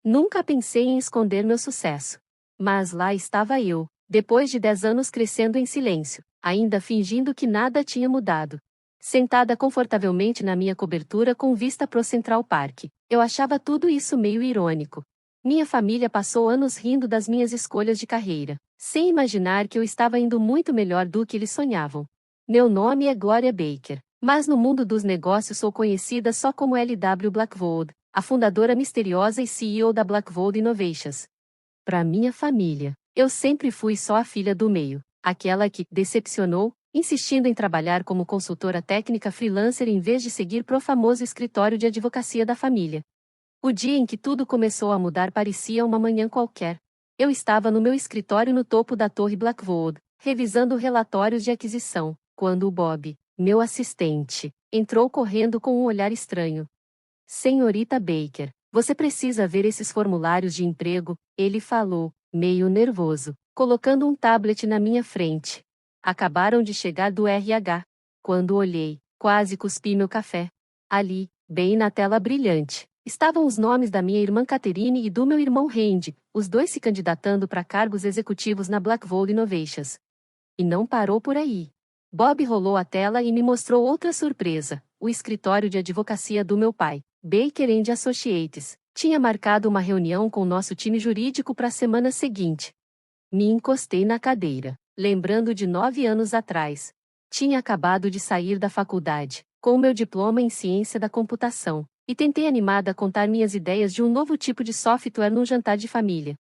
Nunca pensei em esconder meu sucesso. Mas lá estava eu, depois de 10 anos crescendo em silêncio, ainda fingindo que nada tinha mudado. Sentada confortavelmente na minha cobertura com vista pro Central Park, eu achava tudo isso meio irônico. Minha família passou anos rindo das minhas escolhas de carreira, sem imaginar que eu estava indo muito melhor do que eles sonhavam. Meu nome é Gloria Baker, mas no mundo dos negócios sou conhecida só como LW Blackvold, a fundadora misteriosa e CEO da Blackvold Innovations. Para minha família, eu sempre fui só a filha do meio, aquela que decepcionou, insistindo em trabalhar como consultora técnica freelancer em vez de seguir pro famoso escritório de advocacia da família. O dia em que tudo começou a mudar parecia uma manhã qualquer. Eu estava no meu escritório no topo da Torre Blackvold, revisando relatórios de aquisição, quando o Bob, meu assistente, entrou correndo com um olhar estranho. Senhorita Baker, você precisa ver esses formulários de emprego, ele falou, meio nervoso, colocando um tablet na minha frente. Acabaram de chegar do RH. Quando olhei, quase cuspi meu café. Ali, bem na tela brilhante, estavam os nomes da minha irmã Catherine e do meu irmão Randy, os dois se candidatando para cargos executivos na Blackvold Innovations. E não parou por aí. Bob rolou a tela e me mostrou outra surpresa, o escritório de advocacia do meu pai, Baker & Associates, tinha marcado uma reunião com nosso time jurídico para a semana seguinte. Me encostei na cadeira, lembrando de 9 anos atrás. Tinha acabado de sair da faculdade, com meu diploma em ciência da computação, e tentei animada contar minhas ideias de um novo tipo de software num jantar de família.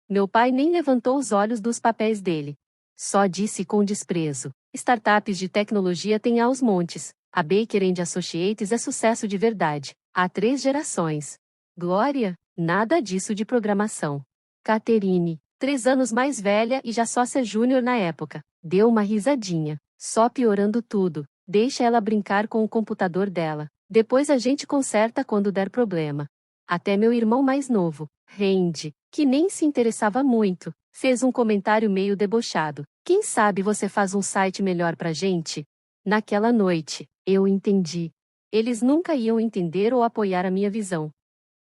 Meu pai nem levantou os olhos dos papéis dele. Só disse com desprezo: startups de tecnologia têm aos montes, a Baker & Associates é sucesso de verdade, há 3 gerações. Glória, nada disso de programação. Catherine, 3 anos mais velha e já sócia júnior na época, deu uma risadinha, só piorando tudo, deixa ela brincar com o computador dela, depois a gente conserta quando der problema. Até meu irmão mais novo, Randy, que nem se interessava muito, fez um comentário meio debochado. Quem sabe você faz um site melhor pra gente? Naquela noite, eu entendi. Eles nunca iam entender ou apoiar a minha visão.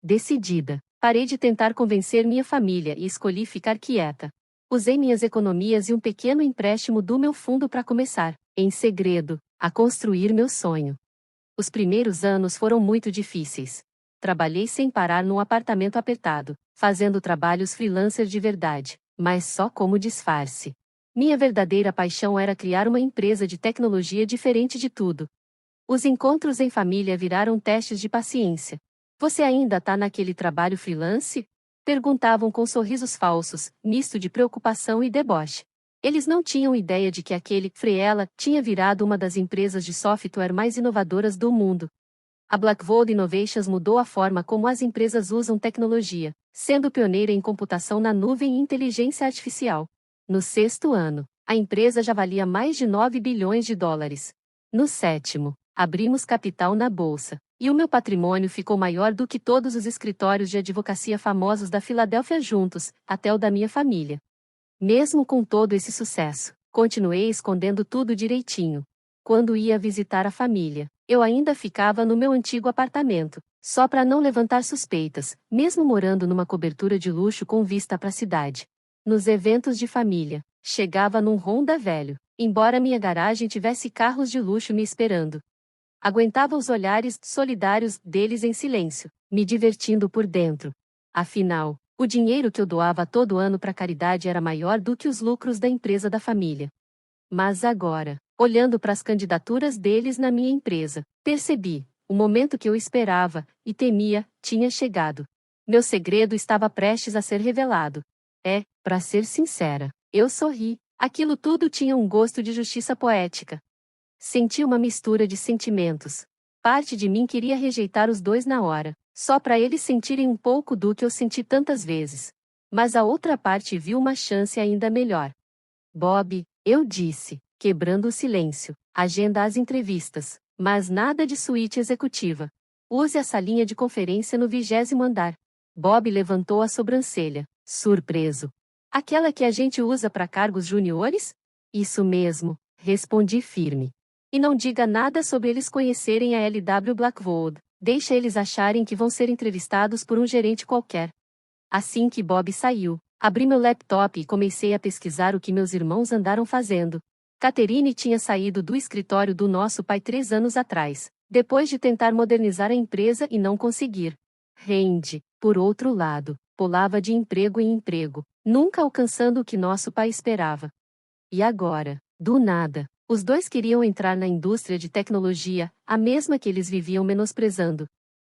Decidida, parei de tentar convencer minha família e escolhi ficar quieta. Usei minhas economias e um pequeno empréstimo do meu fundo para começar, em segredo, a construir meu sonho. Os primeiros anos foram muito difíceis. Trabalhei sem parar num apartamento apertado, fazendo trabalhos freelancer de verdade, mas só como disfarce. Minha verdadeira paixão era criar uma empresa de tecnologia diferente de tudo. Os encontros em família viraram testes de paciência. Você ainda tá naquele trabalho freelance? Perguntavam com sorrisos falsos, misto de preocupação e deboche. Eles não tinham ideia de que aquele Freela tinha virado uma das empresas de software mais inovadoras do mundo. A Blackvold Innovations mudou a forma como as empresas usam tecnologia, sendo pioneira em computação na nuvem e inteligência artificial. No 6º ano, a empresa já valia mais de 9 bilhões de dólares. No 7º, abrimos capital na bolsa, e o meu patrimônio ficou maior do que todos os escritórios de advocacia famosos da Filadélfia juntos, até o da minha família. Mesmo com todo esse sucesso, continuei escondendo tudo direitinho. Quando ia visitar a família, eu ainda ficava no meu antigo apartamento, só para não levantar suspeitas, mesmo morando numa cobertura de luxo com vista para a cidade. Nos eventos de família, chegava num Honda velho, embora minha garagem tivesse carros de luxo me esperando. Aguentava os olhares solidários deles em silêncio, me divertindo por dentro. Afinal, o dinheiro que eu doava todo ano para caridade era maior do que os lucros da empresa da família. Mas agora, olhando para as candidaturas deles na minha empresa, percebi, o momento que eu esperava, e temia, tinha chegado. Meu segredo estava prestes a ser revelado. Para ser sincera, eu sorri, aquilo tudo tinha um gosto de justiça poética. Senti uma mistura de sentimentos. Parte de mim queria rejeitar os dois na hora, só para eles sentirem um pouco do que eu senti tantas vezes. Mas a outra parte viu uma chance ainda melhor. Bob, eu disse, quebrando o silêncio, agenda as entrevistas, mas nada de suíte executiva. Use a salinha de conferência no 20º andar. Bob levantou a sobrancelha, surpreso. Aquela que a gente usa para cargos juniores? Isso mesmo, respondi firme. E não diga nada sobre eles conhecerem a LW Blackvold, deixa eles acharem que vão ser entrevistados por um gerente qualquer. Assim que Bob saiu, abri meu laptop e comecei a pesquisar o que meus irmãos andaram fazendo. Catherine tinha saído do escritório do nosso pai 3 anos atrás, depois de tentar modernizar a empresa e não conseguir. Randy, por outro lado, pulava de emprego em emprego, nunca alcançando o que nosso pai esperava. E agora, do nada, os dois queriam entrar na indústria de tecnologia, a mesma que eles viviam menosprezando.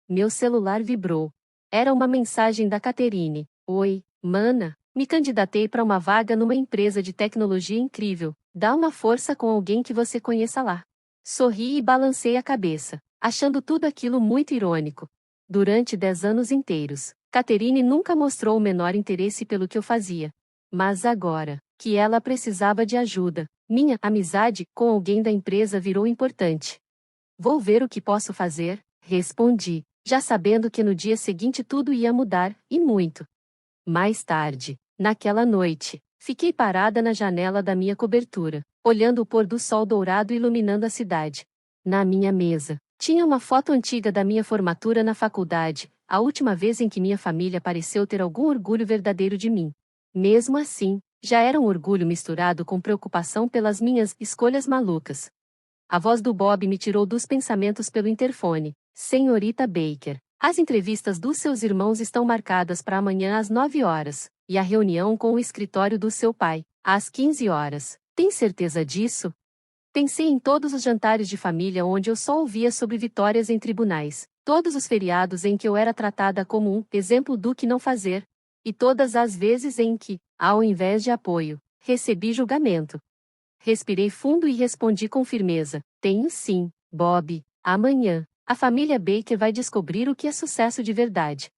Meu celular vibrou. Era uma mensagem da Catherine. Oi, mana, me candidatei para uma vaga numa empresa de tecnologia incrível. Dá uma força com alguém que você conheça lá. Sorri e balancei a cabeça, achando tudo aquilo muito irônico. Durante 10 anos inteiros, Catherine nunca mostrou o menor interesse pelo que eu fazia. Mas agora, que ela precisava de ajuda, minha amizade com alguém da empresa virou importante. Vou ver o que posso fazer, respondi, já sabendo que no dia seguinte tudo ia mudar, e muito. Mais tarde, naquela noite, fiquei parada na janela da minha cobertura, olhando o pôr do sol dourado iluminando a cidade. Na minha mesa, tinha uma foto antiga da minha formatura na faculdade, a última vez em que minha família pareceu ter algum orgulho verdadeiro de mim. Mesmo assim, já era um orgulho misturado com preocupação pelas minhas escolhas malucas. A voz do Bob me tirou dos pensamentos pelo interfone. Senhorita Baker, as entrevistas dos seus irmãos estão marcadas para amanhã às 9 horas, e a reunião com o escritório do seu pai, às 15 horas. Tem certeza disso? Pensei em todos os jantares de família onde eu só ouvia sobre vitórias em tribunais, todos os feriados em que eu era tratada como um exemplo do que não fazer, e todas as vezes em que, ao invés de apoio, recebi julgamento. Respirei fundo e respondi com firmeza: tenho sim, Bob. Amanhã, a família Baker vai descobrir o que é sucesso de verdade.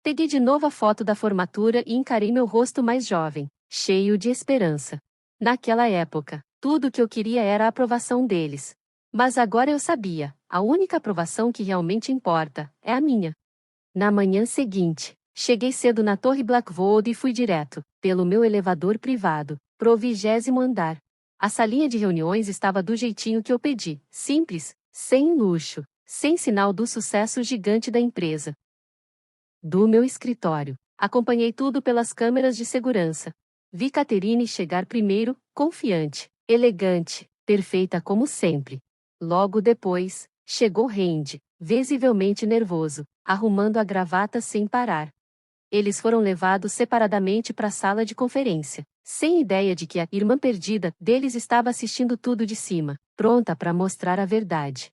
Peguei de novo a foto da formatura e encarei meu rosto mais jovem, cheio de esperança. Naquela época, tudo o que eu queria era a aprovação deles. Mas agora eu sabia, a única aprovação que realmente importa é a minha. Na manhã seguinte, cheguei cedo na Torre Blackwood e fui direto, pelo meu elevador privado, pro 20º andar. A salinha de reuniões estava do jeitinho que eu pedi, simples, sem luxo, sem sinal do sucesso gigante da empresa. Do meu escritório, acompanhei tudo pelas câmeras de segurança. Vi Catherine chegar primeiro, confiante, elegante, perfeita como sempre. Logo depois, chegou Randy, visivelmente nervoso, arrumando a gravata sem parar. Eles foram levados separadamente para a sala de conferência, sem ideia de que a irmã perdida deles estava assistindo tudo de cima, pronta para mostrar a verdade.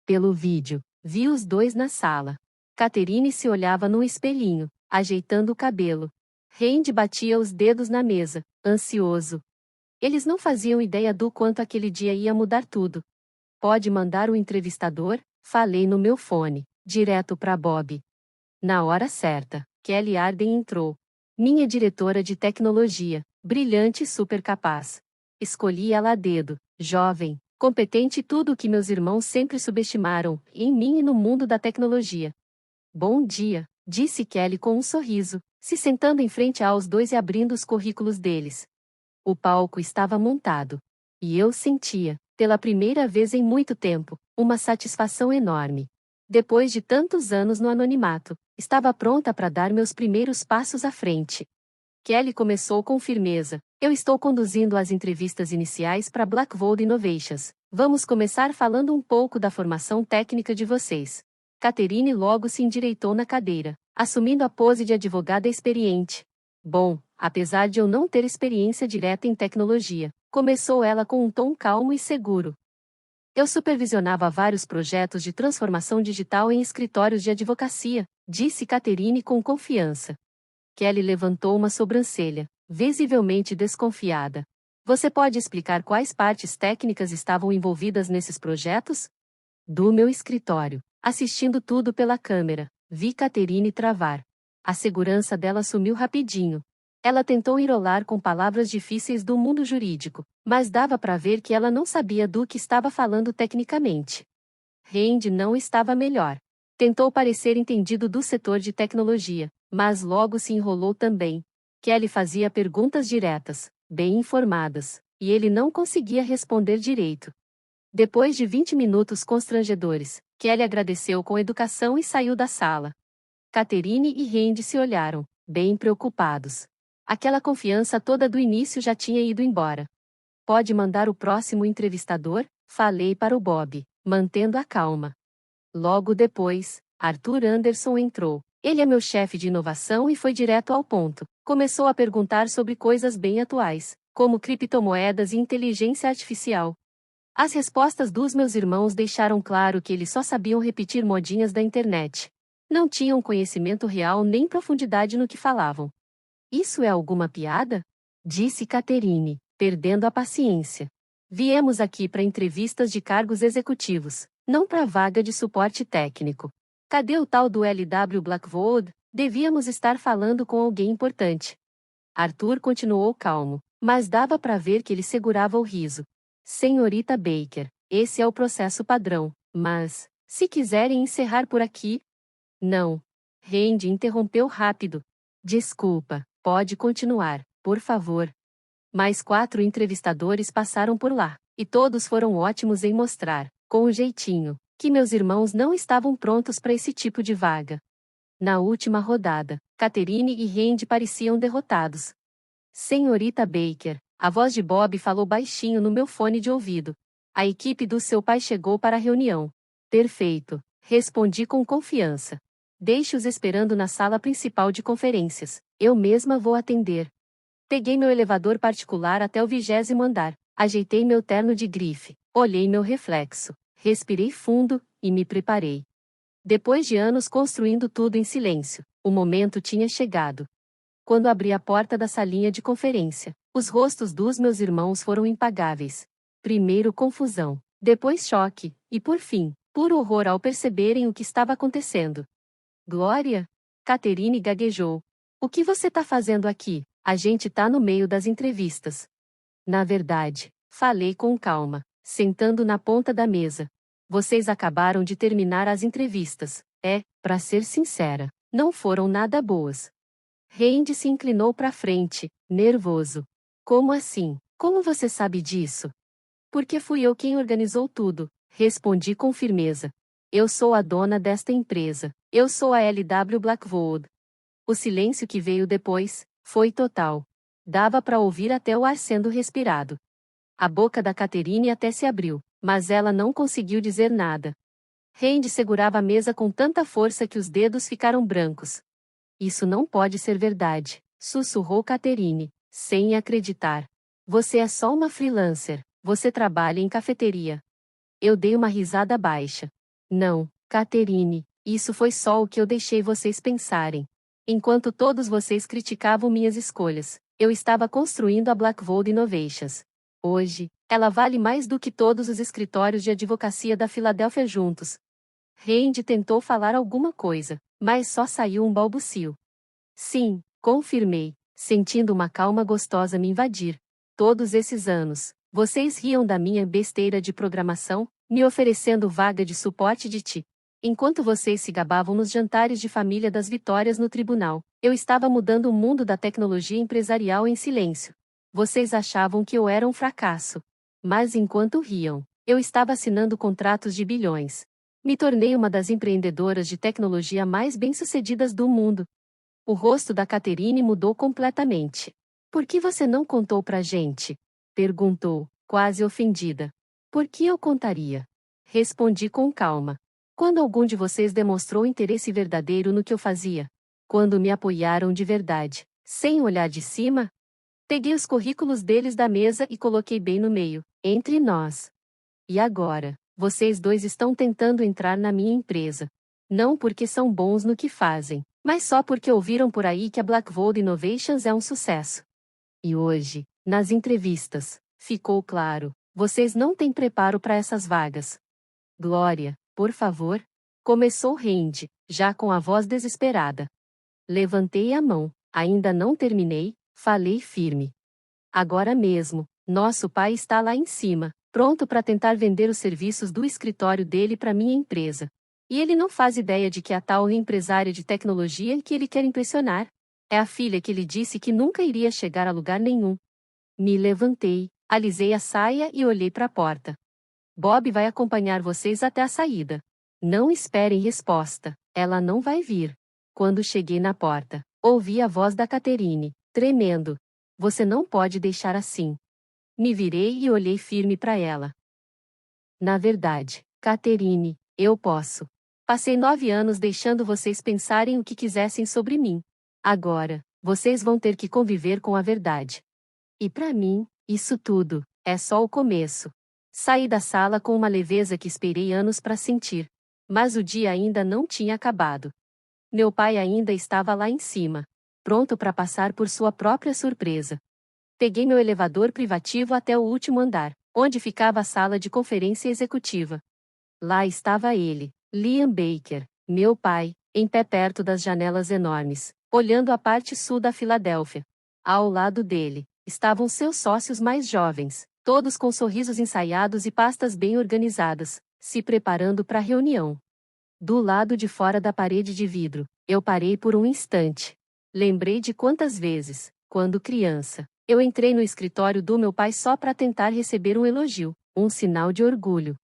Pelo vídeo, vi os dois na sala. Catherine se olhava num espelhinho, ajeitando o cabelo. Randy batia os dedos na mesa, ansioso. Eles não faziam ideia do quanto aquele dia ia mudar tudo. Pode mandar o entrevistador? Falei no meu fone, direto para Bob. Na hora certa, Kelly Arden entrou. Minha diretora de tecnologia, brilhante e super capaz. Escolhi ela a dedo, jovem, competente e tudo o que meus irmãos sempre subestimaram, em mim e no mundo da tecnologia. Bom dia, disse Kelly com um sorriso, se sentando em frente aos dois e abrindo os currículos deles. O palco estava montado. E eu sentia, pela primeira vez em muito tempo, uma satisfação enorme. Depois de tantos anos no anonimato, estava pronta para dar meus primeiros passos à frente. Kelly começou com firmeza: eu estou conduzindo as entrevistas iniciais para Blackwood Innovations. Vamos começar falando um pouco da formação técnica de vocês. Catherine logo se endireitou na cadeira, assumindo a pose de advogada experiente. Bom, apesar de eu não ter experiência direta em tecnologia, começou ela com um tom calmo e seguro. Eu supervisionava vários projetos de transformação digital em escritórios de advocacia, disse Catherine com confiança. Kelly levantou uma sobrancelha, visivelmente desconfiada. Você pode explicar quais partes técnicas estavam envolvidas nesses projetos? Do meu escritório, assistindo tudo pela câmera, vi Catherine travar. A segurança dela sumiu rapidinho. Ela tentou enrolar com palavras difíceis do mundo jurídico, mas dava para ver que ela não sabia do que estava falando tecnicamente. Randy não estava melhor. Tentou parecer entendido do setor de tecnologia, mas logo se enrolou também. Kelly fazia perguntas diretas, bem informadas, e ele não conseguia responder direito. Depois de 20 minutos constrangedores, Kelly agradeceu com educação e saiu da sala. Catherine e Randy se olharam. bem preocupados. Aquela confiança toda do início já tinha ido embora. Pode mandar o próximo entrevistador? Falei para o Bob, mantendo a calma. Logo depois, Arthur Anderson entrou. Ele é meu chefe de inovação e foi direto ao ponto. Começou a perguntar sobre coisas bem atuais, como criptomoedas e inteligência artificial. As respostas dos meus irmãos deixaram claro que eles só sabiam repetir modinhas da internet. Não tinham conhecimento real nem profundidade no que falavam. Isso é alguma piada? Disse Catherine, perdendo a paciência. Viemos aqui para entrevistas de cargos executivos, não para vaga de suporte técnico. Cadê o tal do LW Blackwood? Devíamos estar falando com alguém importante. Arthur continuou calmo, mas dava para ver que ele segurava o riso. Senhorita Baker, esse é o processo padrão, mas, se quiserem encerrar por aqui... Não. Randy interrompeu rápido. Desculpa, pode continuar, por favor. Mais 4 entrevistadores passaram por lá, e todos foram ótimos em mostrar, com um jeitinho, que meus irmãos não estavam prontos para esse tipo de vaga. Na última rodada, Catherine e Randy pareciam derrotados. Senhorita Baker, a voz de Bob falou baixinho no meu fone de ouvido. A equipe do seu pai chegou para a reunião. Perfeito, respondi com confiança. Deixe-os esperando na sala principal de conferências, eu mesma vou atender. Peguei meu elevador particular até o 20º andar, ajeitei meu terno de grife, olhei meu reflexo, respirei fundo, e me preparei. Depois de anos construindo tudo em silêncio, o momento tinha chegado. Quando abri a porta da salinha de conferência, os rostos dos meus irmãos foram impagáveis. Primeiro confusão, depois choque, e por fim, puro horror ao perceberem o que estava acontecendo. Glória? Catherine gaguejou. O que você tá fazendo aqui? A gente tá no meio das entrevistas. Na verdade, falei com calma, sentando na ponta da mesa. Vocês acabaram de terminar as entrevistas. Pra ser sincera, não foram nada boas. Randy se inclinou para frente, nervoso. Como assim? Como você sabe disso? Porque fui eu quem organizou tudo, respondi com firmeza. Eu sou a dona desta empresa. Eu sou a LW Blackwood. O silêncio que veio depois foi total. Dava para ouvir até o ar sendo respirado. A boca da Catherine até se abriu, mas ela não conseguiu dizer nada. Randy segurava a mesa com tanta força que os dedos ficaram brancos. Isso não pode ser verdade, sussurrou Catherine, sem acreditar. Você é só uma freelancer, você trabalha em cafeteria. Eu dei uma risada baixa. Não, Catherine, isso foi só o que eu deixei vocês pensarem. Enquanto todos vocês criticavam minhas escolhas, eu estava construindo a Blackwood Innovations. Hoje, ela vale mais do que todos os escritórios de advocacia da Filadélfia juntos. Randy tentou falar alguma coisa, mas só saiu um balbucio. Sim, confirmei, sentindo uma calma gostosa me invadir. Todos esses anos, vocês riam da minha besteira de programação, me oferecendo vaga de suporte de TI. Enquanto vocês se gabavam nos jantares de família das vitórias no tribunal, eu estava mudando o mundo da tecnologia empresarial em silêncio. Vocês achavam que eu era um fracasso. Mas enquanto riam, eu estava assinando contratos de bilhões. Me tornei uma das empreendedoras de tecnologia mais bem-sucedidas do mundo. O rosto da Catherine mudou completamente. Por que você não contou pra gente? Perguntou, quase ofendida. Por que eu contaria? Respondi com calma. Quando algum de vocês demonstrou interesse verdadeiro no que eu fazia? Quando me apoiaram de verdade, sem olhar de cima? Peguei os currículos deles da mesa e coloquei bem no meio, entre nós. E agora, vocês dois estão tentando entrar na minha empresa. Não porque são bons no que fazem, mas só porque ouviram por aí que a Blackwood Innovations é um sucesso. E hoje, nas entrevistas, ficou claro, vocês não têm preparo para essas vagas. Glória, por favor. Começou Randy, já com a voz desesperada. Levantei a mão, ainda não terminei, falei firme. Agora mesmo, nosso pai está lá em cima, pronto para tentar vender os serviços do escritório dele para minha empresa. E ele não faz ideia de que a tal empresária de tecnologia que ele quer impressionar é a filha que ele disse que nunca iria chegar a lugar nenhum. Me levantei, alisei a saia e olhei para a porta. Bob vai acompanhar vocês até a saída. Não esperem resposta, ela não vai vir. Quando cheguei na porta, Ouvi a voz da Catherine, tremendo. Você não pode deixar assim. Me virei e olhei firme para ela. Na verdade, Catherine, eu posso. Passei 9 anos deixando vocês pensarem o que quisessem sobre mim. Agora, vocês vão ter que conviver com a verdade. E para mim, isso tudo é só o começo. Saí da sala com uma leveza que esperei anos para sentir. Mas o dia ainda não tinha acabado. Meu pai ainda estava lá em cima, pronto para passar por sua própria surpresa. Peguei meu elevador privativo até o último andar, onde ficava a sala de conferência executiva. Lá estava ele, Liam Baker, meu pai, em pé perto das janelas enormes, olhando a parte sul da Filadélfia. Ao lado dele, estavam seus sócios mais jovens, todos com sorrisos ensaiados e pastas bem organizadas, se preparando para a reunião. Do lado de fora da parede de vidro, eu parei por um instante. Lembrei de quantas vezes, quando criança, eu entrei no escritório do meu pai só para tentar receber um elogio, um sinal de orgulho.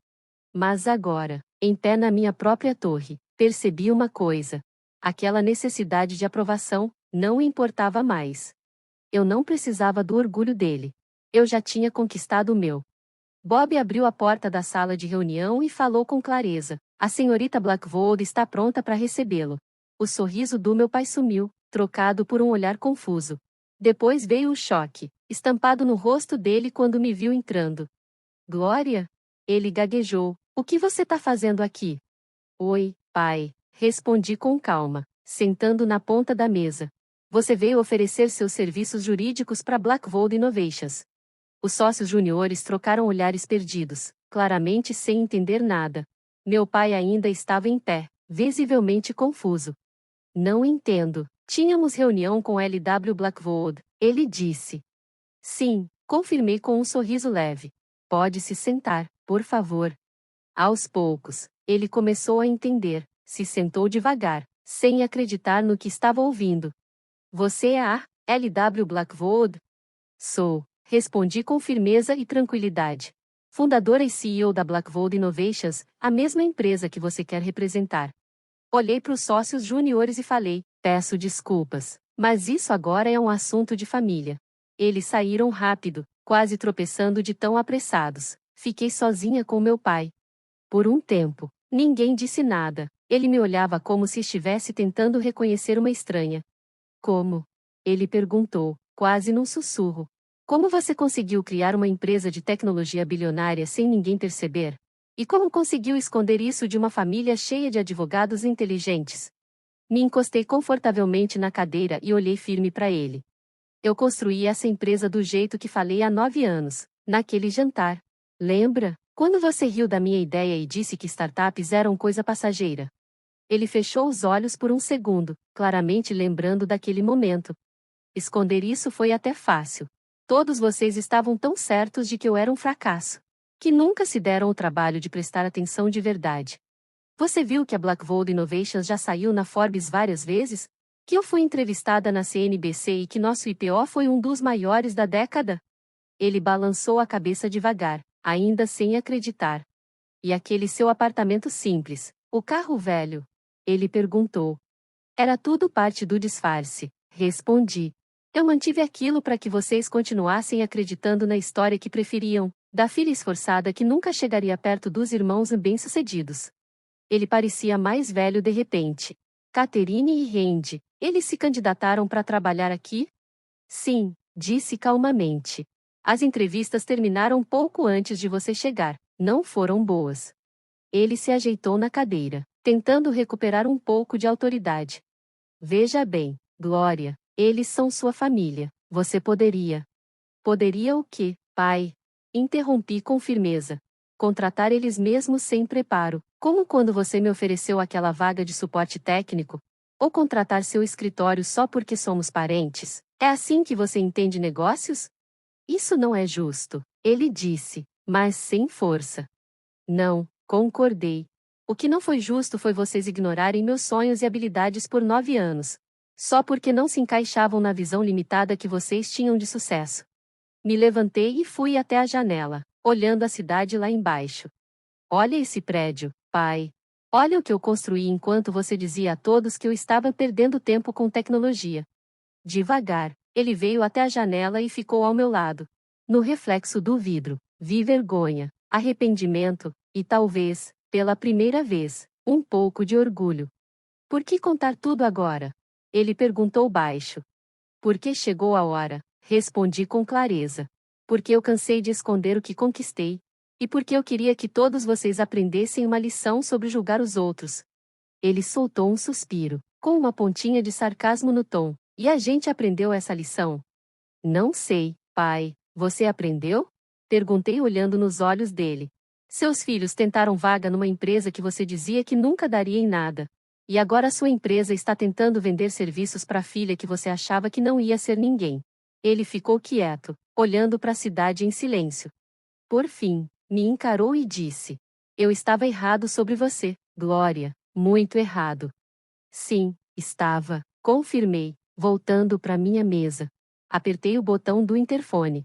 Mas agora, em pé na minha própria torre, percebi uma coisa. Aquela necessidade de aprovação não importava mais. Eu não precisava do orgulho dele. Eu já tinha conquistado o meu. Bob abriu a porta da sala de reunião e falou com clareza. A senhorita Blackwood está pronta para recebê-lo. O sorriso do meu pai sumiu, trocado por um olhar confuso. Depois veio o choque, estampado no rosto dele quando me viu entrando. Glória? Ele gaguejou. O que você está fazendo aqui? Oi, pai, respondi com calma, sentando na ponta da mesa. Você veio oferecer seus serviços jurídicos para Blackwood Innovations. Os sócios juniores trocaram olhares perdidos, claramente sem entender nada. Meu pai ainda estava em pé, visivelmente confuso. Não entendo. Tínhamos reunião com L.W. Blackwood, ele disse. Sim, confirmei com um sorriso leve. Pode se sentar, por favor. Aos poucos, ele começou a entender, se sentou devagar, sem acreditar no que estava ouvindo. Você é a L.W. Blackwood? Sou, respondi com firmeza e tranquilidade. Fundadora e CEO da Blackwood Innovations, a mesma empresa que você quer representar. Olhei para os sócios juniores e falei, peço desculpas, mas isso agora é um assunto de família. Eles saíram rápido, quase tropeçando de tão apressados. Fiquei sozinha com meu pai. Por um tempo, ninguém disse nada. Ele me olhava como se estivesse tentando reconhecer uma estranha. Como? Ele perguntou, quase num sussurro. Como você conseguiu criar uma empresa de tecnologia bilionária sem ninguém perceber? E como conseguiu esconder isso de uma família cheia de advogados inteligentes? Me encostei confortavelmente na cadeira e olhei firme para ele. Eu construí essa empresa do jeito que falei há 9 anos, naquele jantar. Lembra? Quando você riu da minha ideia e disse que startups eram coisa passageira. Ele fechou os olhos por um segundo, claramente lembrando daquele momento. Esconder isso foi até fácil. Todos vocês estavam tão certos de que eu era um fracasso, que nunca se deram o trabalho de prestar atenção de verdade. Você viu que a Blackwood Innovations já saiu na Forbes várias vezes? Que eu fui entrevistada na CNBC e que nosso IPO foi um dos maiores da década? Ele balançou a cabeça devagar, ainda sem acreditar. E aquele seu apartamento simples, o carro velho? Ele perguntou. Era tudo parte do disfarce, respondi. Eu mantive aquilo para que vocês continuassem acreditando na história que preferiam, da filha esforçada que nunca chegaria perto dos irmãos bem-sucedidos. Ele parecia mais velho de repente. Catherine e Randy, eles se candidataram para trabalhar aqui? Sim, disse calmamente. As entrevistas terminaram pouco antes de você chegar, não foram boas. Ele se ajeitou na cadeira, tentando recuperar um pouco de autoridade. Veja bem, Glória, eles são sua família, você poderia. Poderia o quê, pai? Interrompi com firmeza. Contratar eles mesmos sem preparo, como quando você me ofereceu aquela vaga de suporte técnico? Ou contratar seu escritório só porque somos parentes? É assim que você entende negócios? Isso não é justo, ele disse, mas sem força. Não, concordei. O que não foi justo foi vocês ignorarem meus sonhos e habilidades por 9 anos. Só porque não se encaixavam na visão limitada que vocês tinham de sucesso. Me levantei e fui até a janela, olhando a cidade lá embaixo. Olha esse prédio, pai. Olha o que eu construí enquanto você dizia a todos que eu estava perdendo tempo com tecnologia. Devagar, ele veio até a janela e ficou ao meu lado. No reflexo do vidro, vi vergonha, arrependimento, e talvez, pela primeira vez, um pouco de orgulho. Por que contar tudo agora? Ele perguntou baixo. Porque chegou a hora, respondi com clareza. Porque eu cansei de esconder o que conquistei. E porque eu queria que todos vocês aprendessem uma lição sobre julgar os outros. Ele soltou um suspiro, com uma pontinha de sarcasmo no tom. E a gente aprendeu essa lição? Não sei, pai. Você aprendeu? Perguntei olhando nos olhos dele. Seus filhos tentaram vaga numa empresa que você dizia que nunca daria em nada. E agora sua empresa está tentando vender serviços para a filha que você achava que não ia ser ninguém. Ele ficou quieto, olhando para a cidade em silêncio. Por fim, me encarou e disse: Eu estava errado sobre você, Glória, muito errado. Sim, estava, confirmei, voltando para minha mesa. Apertei o botão do interfone.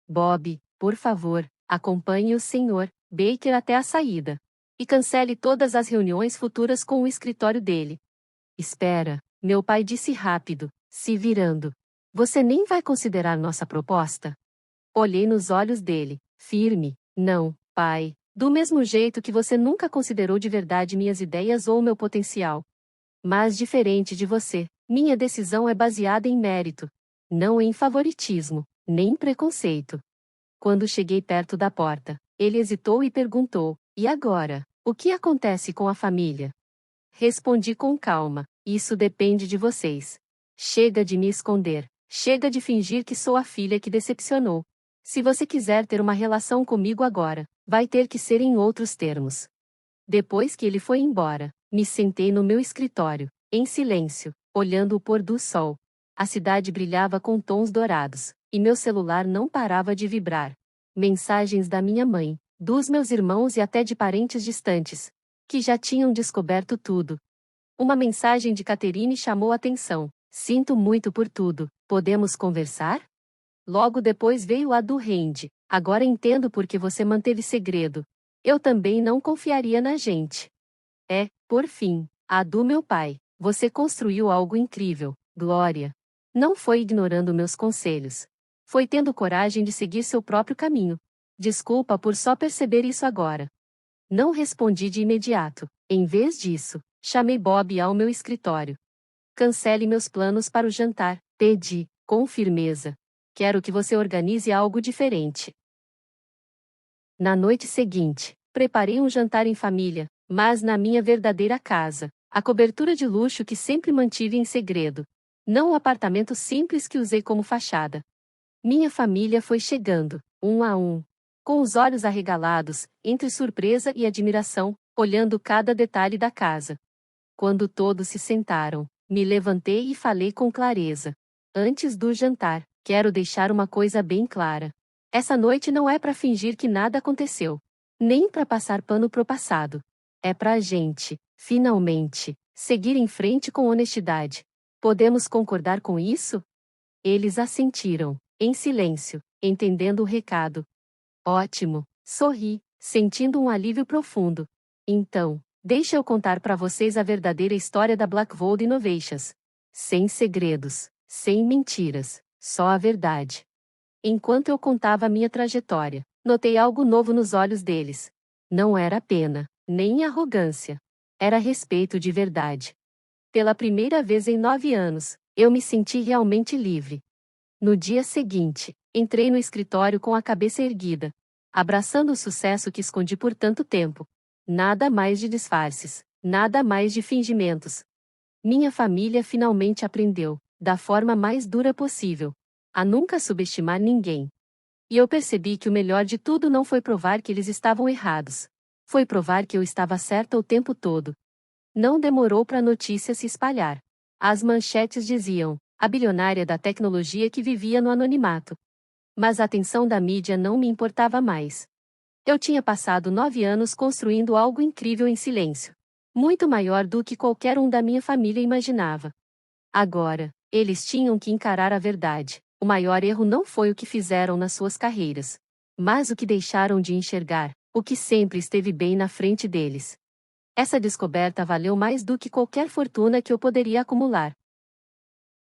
Bob, por favor, acompanhe o Sr. Baker até a saída. E cancele todas as reuniões futuras com o escritório dele. Espera, meu pai disse rápido, se virando. Você nem vai considerar nossa proposta? Olhei nos olhos dele, firme. Não, pai, do mesmo jeito que você nunca considerou de verdade minhas ideias ou meu potencial. Mas diferente de você, minha decisão é baseada em mérito, não em favoritismo, nem preconceito. Quando cheguei perto da porta, ele hesitou e perguntou: E agora? O que acontece com a família? Respondi com calma: Isso depende de vocês. Chega de me esconder. Chega de fingir que sou a filha que decepcionou. Se você quiser ter uma relação comigo agora, vai ter que ser em outros termos. Depois que ele foi embora, me sentei no meu escritório, em silêncio, olhando o pôr do sol. A cidade brilhava com tons dourados, e meu celular não parava de vibrar. Mensagens da minha mãe, dos meus irmãos e até de parentes distantes, que já tinham descoberto tudo. Uma mensagem de Catherine chamou a atenção. Sinto muito por tudo, podemos conversar? Logo depois veio a do Randy. Agora entendo por que você manteve segredo. Eu também não confiaria na gente. Por fim, a do meu pai. Você construiu algo incrível, Glória. Não foi ignorando meus conselhos. Foi tendo coragem de seguir seu próprio caminho. Desculpa por só perceber isso agora. Não respondi de imediato. Em vez disso, chamei Bob ao meu escritório. Cancele meus planos para o jantar, pedi, com firmeza. Quero que você organize algo diferente. Na noite seguinte, preparei um jantar em família, mas na minha verdadeira casa, a cobertura de luxo que sempre mantive em segredo. Não o apartamento simples que usei como fachada. Minha família foi chegando, um a um, com os olhos arregalados, entre surpresa e admiração, olhando cada detalhe da casa. Quando todos se sentaram, me levantei e falei com clareza. Antes do jantar, quero deixar uma coisa bem clara. Essa noite não é para fingir que nada aconteceu. Nem para passar pano pro passado. É pra gente, finalmente, seguir em frente com honestidade. Podemos concordar com isso? Eles assentiram, em silêncio, entendendo o recado. Ótimo, sorri, sentindo um alívio profundo. Então, deixa eu contar para vocês a verdadeira história da Blackvold Innovations. Sem segredos, sem mentiras, só a verdade. Enquanto eu contava a minha trajetória, notei algo novo nos olhos deles. Não era pena, nem arrogância. Era respeito de verdade. Pela primeira vez em 9 anos, eu me senti realmente livre. No dia seguinte, entrei no escritório com a cabeça erguida, abraçando o sucesso que escondi por tanto tempo. Nada mais de disfarces, nada mais de fingimentos. Minha família finalmente aprendeu, da forma mais dura possível, a nunca subestimar ninguém. E eu percebi que o melhor de tudo não foi provar que eles estavam errados. Foi provar que eu estava certa o tempo todo. Não demorou para a notícia se espalhar. As manchetes diziam: a bilionária da tecnologia que vivia no anonimato. Mas a atenção da mídia não me importava mais. Eu tinha passado 9 anos construindo algo incrível em silêncio. Muito maior do que qualquer um da minha família imaginava. Agora, eles tinham que encarar a verdade. O maior erro não foi o que fizeram nas suas carreiras, mas o que deixaram de enxergar, o que sempre esteve bem na frente deles. Essa descoberta valeu mais do que qualquer fortuna que eu poderia acumular.